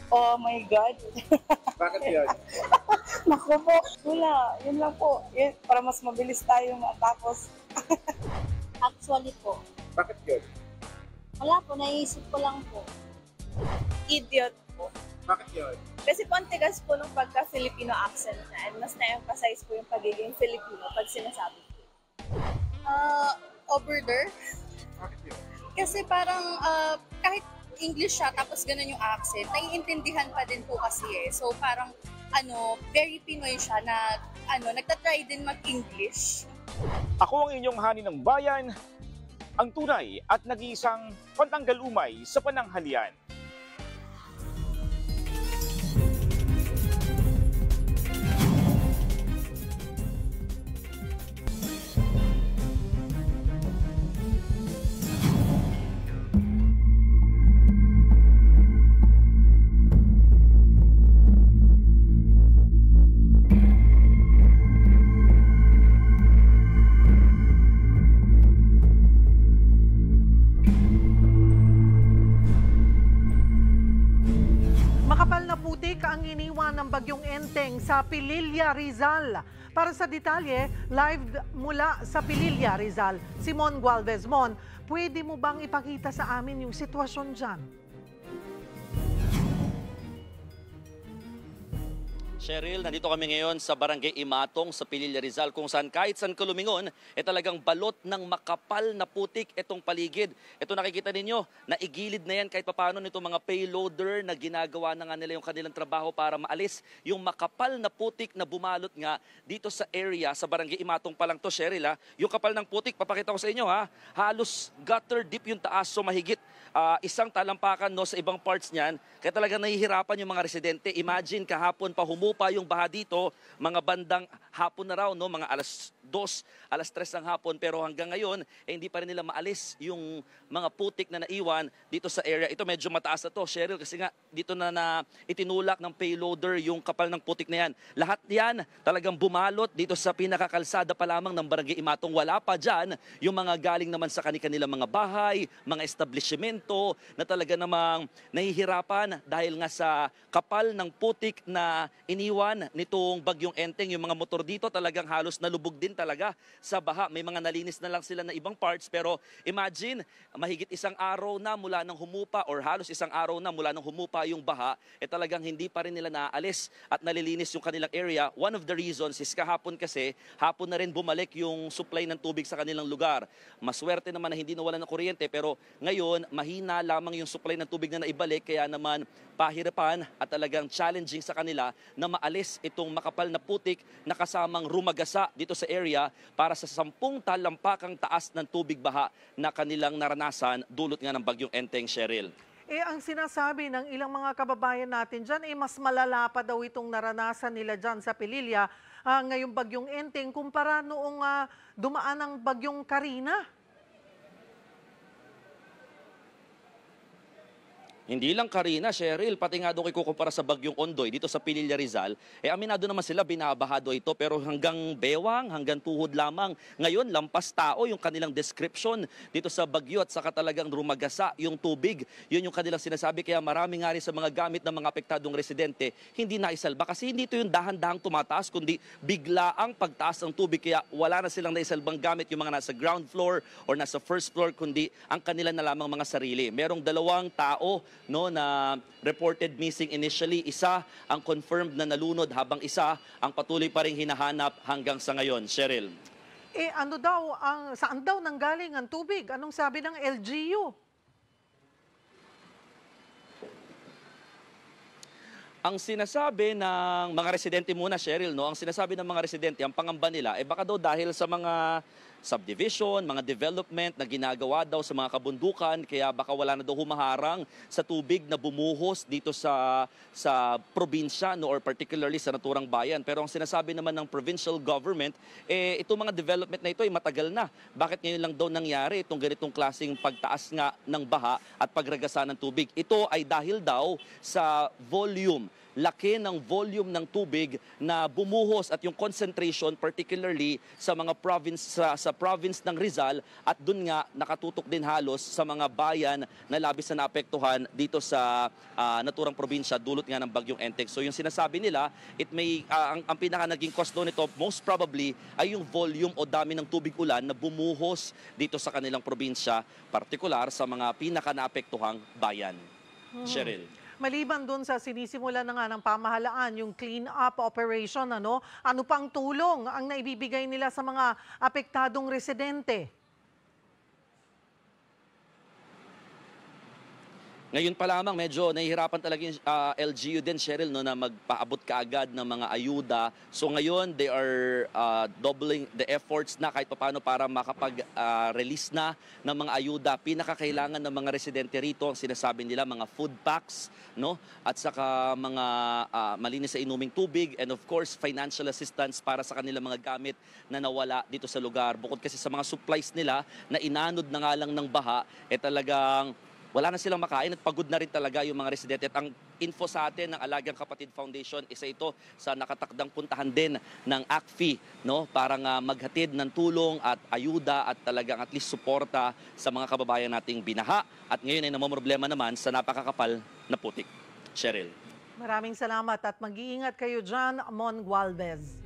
Oh my God. Bakit yun? Naku po, wala. Yun lang po. Yun, para mas mabilis tayo matapos. Actually po. Bakit yun? Wala po, naisip ko lang po. Idiot po. Bakit yun? Kasi po ang tigas po ng pagka-Filipino accent na and mas na-emphasize po yung pagiging Filipino pag sinasabi po. Over-there. Bakit yun? Kasi parang kahit English siya tapos ganun yung accent, naiintindihan pa din po kasi eh. So parang very Pinoy siya na nagtatry din mag-English. Ako ang inyong hani ng bayan, ang tunay at nag-iisang pantanggal umay sa pananghalian. Ang iniwan ng bagyong Enteng sa Pililla, Rizal. Para sa detalye, live mula sa Pililla, Rizal, Simon Gualvez. Mon, pwede mo bang ipakita sa amin yung sitwasyon dyan? Cheryl, nandito kami ngayon sa Barangay Imatong sa Pililla, Rizal kung saan kahit saan ka lumingon, talagang balot ng makapal na putik itong paligid. Ito nakikita ninyo, naigilid na yan kahit papaano nitong mga payloader na ginagawa na nga nila yung kanilang trabaho para maalis yung makapal na putik na bumalot nga dito sa area sa Barangay Imatong pa lang to, Cheryl. Yung kapal ng putik, papakita ko sa inyo, halos gutter deep yung taas, so mahigit isang talampakan no, sa ibang parts niyan, kaya talaga nahihirapan yung mga residente. Imagine kahapon pa humupa yung baha dito, mga bandang hapon na raw, no, mga alas 2, alas 3 ng hapon, pero hanggang ngayon, hindi pa rin nila maalis yung mga putik na naiwan dito sa area. Ito medyo mataas na to, Cheryl, kasi nga dito na itinulak ng payloader yung kapal ng putik na yan. Lahat yan talagang bumalot dito sa pinakakalsada pa lamang ng Barangay Imatong. Wala pa dyan yung mga galing naman sa kanilang mga bahay, mga establishmento na talaga namang nahihirapan dahil nga sa kapal ng putik na iniwan nitong bagyong Enteng. Yung mga motor dito talagang halos nalubog din talaga sa baha. May mga nalinis na lang sila na ibang parts, pero imagine, mahigit isang araw na mula nang humupa or halos isang araw na mula nang humupa yung baha, talagang hindi pa rin nila naaalis at nalilinis yung kanilang area. One of the reasons is kahapon kasi, hapon na rin bumalik yung supply ng tubig sa kanilang lugar. Maswerte naman na hindi nawalan ng kuryente, pero ngayon, mahina lamang yung supply ng tubig na naibalik, kaya naman pahirapan at talagang challenging sa kanila na maalis itong makapal na putik na kasamang rumagasa dito sa area para sa 10 talampakang taas ng tubig baha na kanilang naranasan dulot nga ng bagyong Enteng, Cheryl. Ang sinasabi ng ilang mga kababayan natin dyan, mas malala pa daw itong naranasan nila dyan sa Pililya ngayong bagyong Enteng kumpara noong dumaan ang bagyong Karina. Hindi lang Karina, Cheryl, pati nga doon ikukumpara sa bagyong Ondoy dito sa Pililya, Rizal, aminado naman sila, binabahado ito, pero hanggang bewang, hanggang tuhod lamang. Ngayon, lampas tao yung kanilang description dito sa bagyo at saka talagang rumagasa yung tubig. Yun yung kanilang sinasabi, kaya marami nga rin sa mga gamit ng mga apektadong residente hindi naisalba. Kasi hindi ito yung dahan-dahang tumataas, kundi bigla ang pagtaas ng tubig. Kaya wala na silang naisalbang gamit yung mga nasa ground floor or nasa first floor, kundi ang kanila na lamang mga sarili. Merong 2 tao na reported missing initially. Isa ang confirmed na nalunod habang isa ang patuloy pa ring hinahanap hanggang sa ngayon. Cheryl. Saan daw nanggaling ang tubig? Anong sabi ng LGU? Ang sinasabi ng mga residente muna, Cheryl, ang sinasabi ng mga residente, ang pangamba nila, baka daw dahil sa mga subdivision, mga development na ginagawa daw sa mga kabundukan, kaya baka wala na daw humaharang sa tubig na bumuhos dito sa probinsya or particularly sa naturang bayan. Pero ang sinasabi naman ng provincial government, itong mga development na ito ay matagal na. Bakit ngayon lang daw nangyari itong ganitong klaseng pagtaas nga ng baha at pagragasa ng tubig? Ito ay dahil daw sa volume, laki ng volume ng tubig na bumuhos at yung concentration particularly sa mga province ng Rizal, at dun nga nakatutok din halos sa mga bayan na labis na naapektuhan dito sa naturang probinsya dulot nga ng bagyong Enteng. So yung sinasabi nila, ang pinaka naging cause doon nito most probably ay yung volume o dami ng tubig ulan na bumuhos dito sa kanilang probinsya, partikular sa mga pinaka naapektuhang bayan. Cheryl. Maliban doon sa sinisimula na nga ng pamahalaan, yung clean-up operation, ano pang tulong ang naibibigay nila sa mga apektadong residente? Ngayon pa lamang medyo nahihirapan talaga yung LGU din, Cheryl, na magpaabot kaagad ng mga ayuda. So ngayon they are doubling the efforts na kahit paano para makapag-release na ng mga ayuda. Pinakakailangan ng mga residente rito, ang sinasabi nila, mga food packs, at saka mga malinis sa inuming tubig, and of course financial assistance para sa kanilang mga gamit na nawala dito sa lugar. Bukod kasi sa mga supplies nila na inanod na nga lang ng baha, talagang wala na silang makain at pagod na rin talaga yung mga residente. At ang info sa atin ng Alagang Kapatid Foundation, isa ito sa nakatakdang puntahan din ng ACFI, para nga maghatid ng tulong at ayuda at talagang at least suporta sa mga kababayan nating binaha. At ngayon ay namomroblema naman sa napakakapal na putik. Cheryl. Maraming salamat at mag-iingat kayo dyan, Mon Gualvez.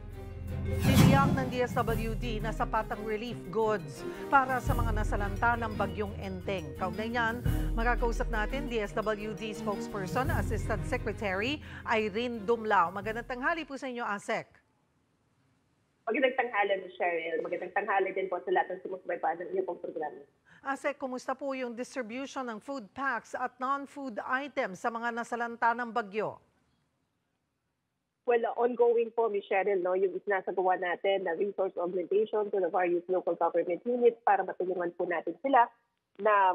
Tiniyak ng DSWD na sapat ang relief goods para sa mga nasalanta ng bagyong Enteng. Kaugnay niyan, makakausap natin DSWD spokesperson, Assistant Secretary Irene Dumlao. Magandang tanghali po sa inyo, ASEC. Magandang tanghali, Cheryl. Magandang tanghali din po sa lahat ng sumusubaybayan ng iyong programa. ASEC, kumusta po yung distribution ng food packs at non-food items sa mga nasalanta ng bagyo? Well, ongoing po, Ms. Cheryl, yung isinasagawa natin na resource augmentation to the various local government units para matulungan po natin sila na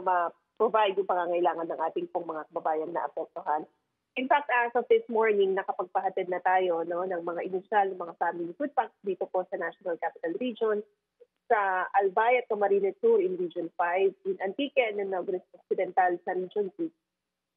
provide yung pangangailangan ng ating pong mga kababayan na apektuhan. In fact, as of this morning, nakapagpahatid na tayo ng mga inisyal, mga family food packs dito po sa National Capital Region, sa Albay at Camarines Sur in Region 5, in Antique and Negros Occidental sa Region 6.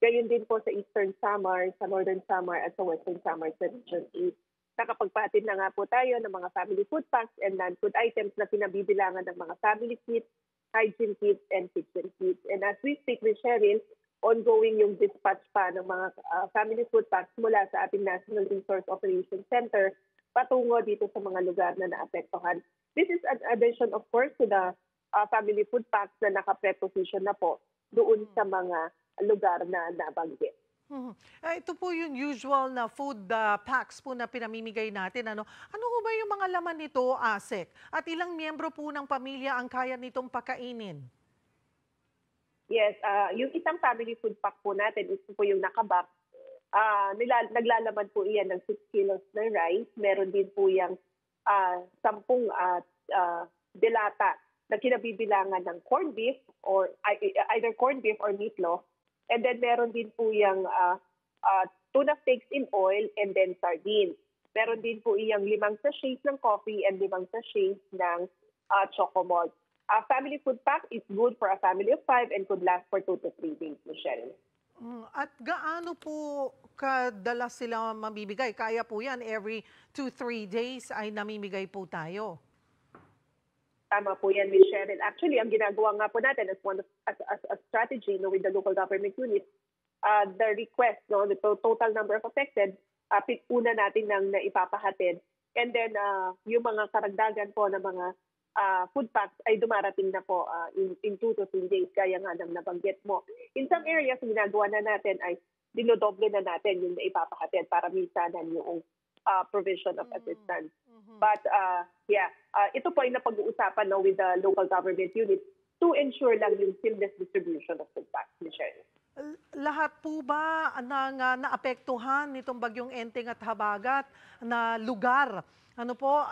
Gayon din po sa Eastern Samar, sa Northern Samar at sa Western Samar sa Region 8. Nakapagpahatid na nga po tayo ng mga family food packs and non-food items na pinabibilangan ng mga family kits, hygiene kits, and kitchen kits. And as we speak with Cheryl, ongoing yung dispatch pa ng mga family food packs mula sa ating National Resource Operations Center patungo dito sa mga lugar na naapektuhan. This is an addition, of course, to the family food packs na naka-preposition na po doon sa mga lugar na nabanggit. Ito po yung usual na food packs po na pinamimigay natin. Ano ho ba yung mga laman nito, ASEC? At ilang miyembro po ng pamilya ang kaya nitong pakainin? Yes, yung isang family food pack po natin, ito po yung nakabox. Naglalaman po iyan ng 6 kilos na rice. Meron din po yung 10 delata na kinabibilangan ng corned beef or either corned beef or meatloaf. And then meron din po yung tuna steaks in oil and then sardines. Meron din po yung 5 sachets ng coffee and 5 sachets ng chocomalt. A family food pack is good for a family of 5 and could last for 2 to 3 days, Michelle. At gaano po kadalas sila mamibigay? Kaya po yan, every 2-3 days ay namimigay po tayo. Tama po yan, Michelle. Actually, ang ginagawa nga po natin as a strategy with the local government unit, the request, the total number of affected, una natin nang naipapahatid. And then, yung mga karagdagan po na mga food packs ay dumarating na po in 2 to 3 days, kaya nga nang nabanggit mo. In some areas, ginagawa na natin ay dinodoble na natin yung naipapahatid para minsanan yung provision of assistance. But ito po ay napag-uusapan with the local government units to ensure lang yung seamless distribution of food packs, Michelle. Lahat po ba ng naapektuhan nitong bagyong Enteng at Habagat na lugar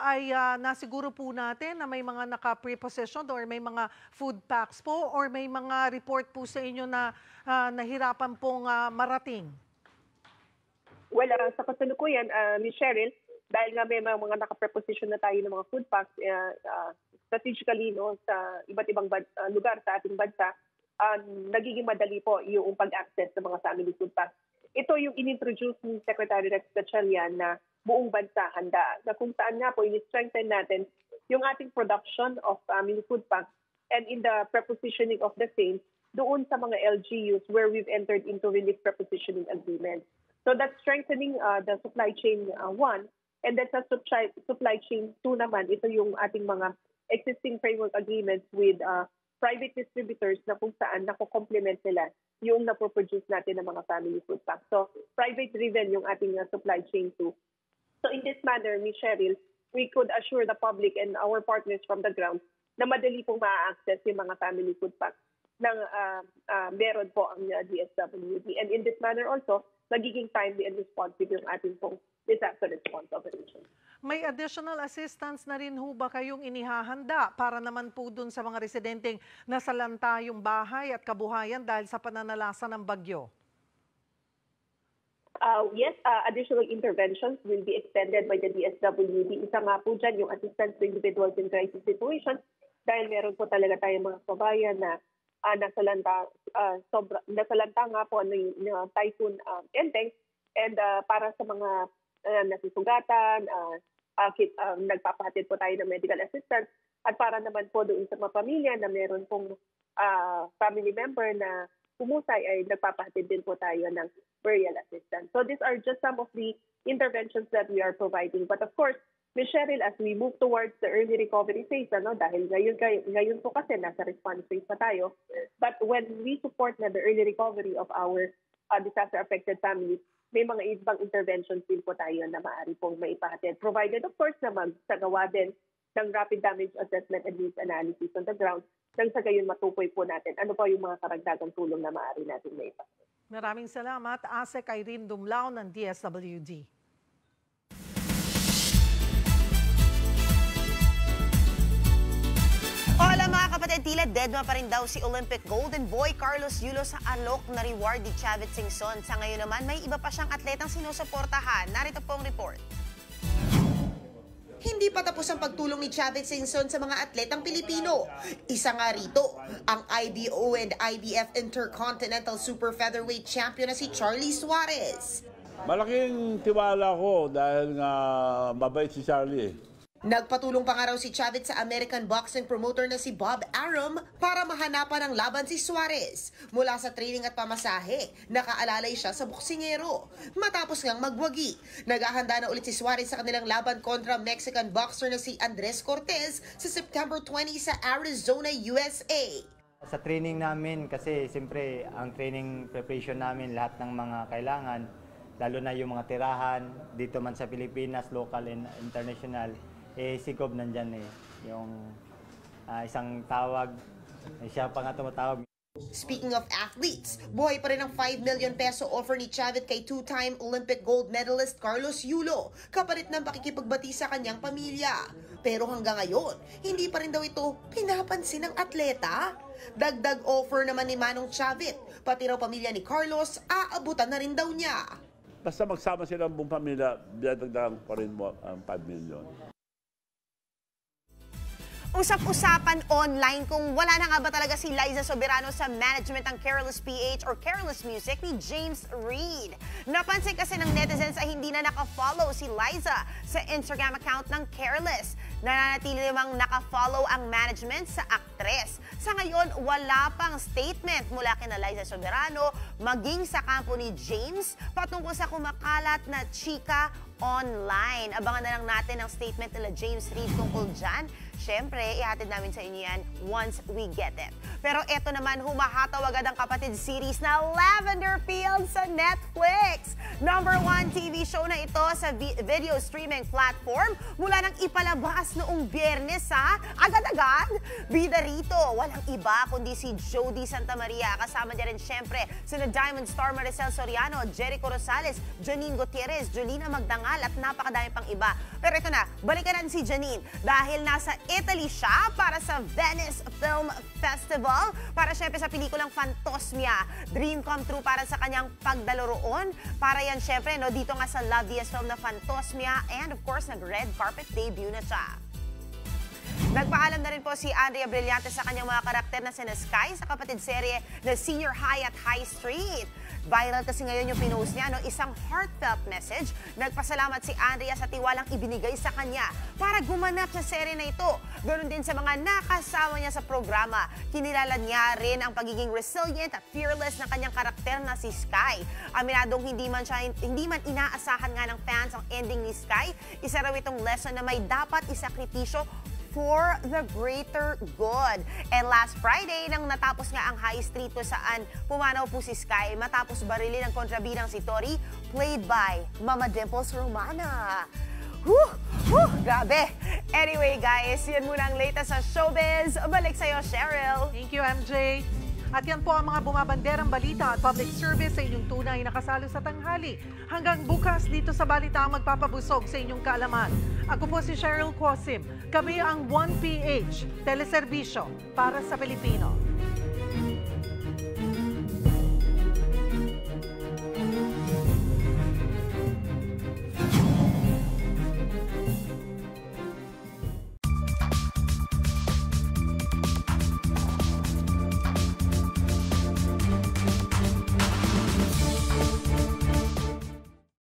ay nasiguro po natin na may mga naka-prepossession or may mga food packs po or may mga report po sa inyo na nahirapan pong marating? Well, sa kasalukuyan, Ms. Cheryl, dahil nga may mga naka-preposition na tayo ng mga food packs strategically sa iba't ibang lugar sa ating bansa, nagiging madali po yung pag-access sa mga family food packs. Ito yung inintroduce ni Secretary Rex Gatchalian na buong bansa handa, na kung saan nga po in-strengthen natin yung ating production of family food packs and in the prepositioning of the same doon sa mga LGUs where we've entered into relief prepositioning agreements. So that's strengthening the supply chain 1, and then sa supply chain 2 naman, ito yung ating mga existing framework agreements with private distributors na kung saan nako-complement nila yung napoproduce natin ng mga family food packs. So private-driven yung ating supply chain 2. So in this manner, Ms. Cheryl, we could assure the public and our partners from the ground na madali pong ma-access yung mga family food packs ng meron po ang DSWD. And in this manner also, magiging timely and responsive yung ating pong disaster response operation. May additional assistance na rin ho ba kayong inihahanda para naman po dun sa mga residenteng nasalanta yung bahay at kabuhayan dahil sa pananalasa ng bagyo? Yes, additional interventions will be extended by the DSWD. Isa nga po dyan yung assistance to individuals in crisis situations dahil meron po talaga tayong mga kabayan na nasalanta nga po yung Typhoon Enteng, and para sa mga nasusugatan, nagpapahatid po tayo ng medical assistance, at para naman po doon sa mga pamilya na meron pong family member na pumusay ay nagpapahatid din po tayo ng burial assistance. So these are just some of the interventions that we are providing. But of course, Ms. Cheryl, as we move towards the early recovery phase, dahil ngayon po kasi nasa response phase pa tayo, but when we support na the early recovery of our disaster-affected families, may mga ibang interventions din po tayo na maaari pong maipahatid. Provided, of course, na magsagawa din ng rapid damage assessment and needs analysis on the ground, nang sa gayon matukoy po natin ano pa yung mga karagdagang tulong na maaari natin maipahatid. Maraming salamat, ASEC Irene Dumlao ng DSWD. Hola mga kapatid! tila deadma pa rin daw si Olympic golden boy Carlos Yulo sa alok na reward ni Chavit Singson. Sa ngayon naman, may iba pa siyang atletang sinusuportahan. Narito po ang report. Hindi pa tapos ang pagtulong ni Chavit Singson sa mga atletang Pilipino. Isa nga rito, ang IBO and IBF Intercontinental Super Featherweight Champion na si Charlie Suarez. Malaking tiwala ko dahil nga mabait si Charlie. Nagpatulong pa nga raw si Chavit sa American boxing promoter na si Bob Arum para mahanapan ng laban si Suarez. Mula sa training at pamasahe, nakaalalay siya sa boksingero. Matapos ngang magwagi, naghahanda na ulit si Suarez sa kanilang laban kontra Mexican boxer na si Andres Cortez sa September 20 sa Arizona, USA. Sa training namin, kasi siyempre ang training preparation namin, lahat ng mga kailangan, lalo na yung mga tirahan, dito man sa Pilipinas, local and international, si Cobb nandyan yung isang tawag, siya pa nga tumatawag. Speaking of athletes, buhay pa rin ang 5 million peso offer ni Chavit kay two-time Olympic gold medalist Carlos Yulo, kapalit ng pakikipagbati sa kanyang pamilya. Pero hanggang ngayon, hindi pa rin daw ito pinapansin ng atleta. Dagdag offer naman ni Manong Chavit, pati raw pamilya ni Carlos, aabutan na rin daw niya. Basta magsama sila ng buong pamilya, dinadagdagan pa rin mo ang 5 million. Usap-usapan online kung wala na nga ba talaga si Liza Soberano sa management ng Careless PH or Careless Music ni James Reid. Napansin kasi ng netizens ay hindi na nakafollow si Liza sa Instagram account ng Careless. Nananatili namang nakafollow ang management sa aktres. Sa ngayon, wala pang statement mula kina Liza Soberano maging sa kampo ni James patungkol sa kumakalat na chika online. Abangan na lang natin ang statement nila James Reid tungkol dyan. Siyempre, ihatid namin sa inyo yan once we get it. Pero eto naman, humahataw agad ang kapatid series na Lavender Fields sa Netflix. #1 TV show na ito sa video streaming platform mula nang ipalabas noong Biyernes sa agad-agad. Bida rito, walang iba kundi si Jody Santa Maria. Kasama niya rin siyempre sina Diamond Star Maricel Soriano, Jericho Rosales, Janine Gutierrez, Jolina Magdangal at napakadami pang iba. Pero ito na, balikan natin si Janine dahil nasa Italy siya para sa Venice Film Festival para syempre sa pelikulang Fantosmia. Dream come true para sa kanyang pagdalo roon. Para yan syempre dito nga sa loveliest film na Fantosmia and of course nag-red carpet debut na siya. Nagpaalam na rin po si Andrea Brillante sa kanyang mga karakter na sina Sky sa kapatid serye na Senior High at High Street. Viral kasi ngayon yung pinost niya, isang heartfelt message. Nagpasalamat si Andrea sa tiwalang ibinigay sa kanya para gumanap sa serye na ito. Ganoon din sa mga nakasama niya sa programa. Kinilala niya rin ang pagiging resilient at fearless ng kanyang karakter na si Sky. Aminadong hindi man inaasahan nga ng fans ang ending ni Sky. Isa raw itong lesson na may dapat isakripisyo for the greater good. And last Friday, nang natapos nga ang High Street kung saan pumanaw po si Sky matapos barilin ng kontrabidang si Tori, played by Mama Dimples Romana. Grabe! Anyway guys, yan muna ang latest sa showbiz. Balik sa'yo, Cheryl. Thank you, MJ. At yan po ang mga bumabanderang balita at public service sa inyong tunay na kasalo sa tanghali. Hanggang bukas dito sa Balita ang magpapabusog sa inyong kaalaman. Ako po si Cheryl Quasim. Kami ang 1PH, teleserbisyo para sa Pilipino.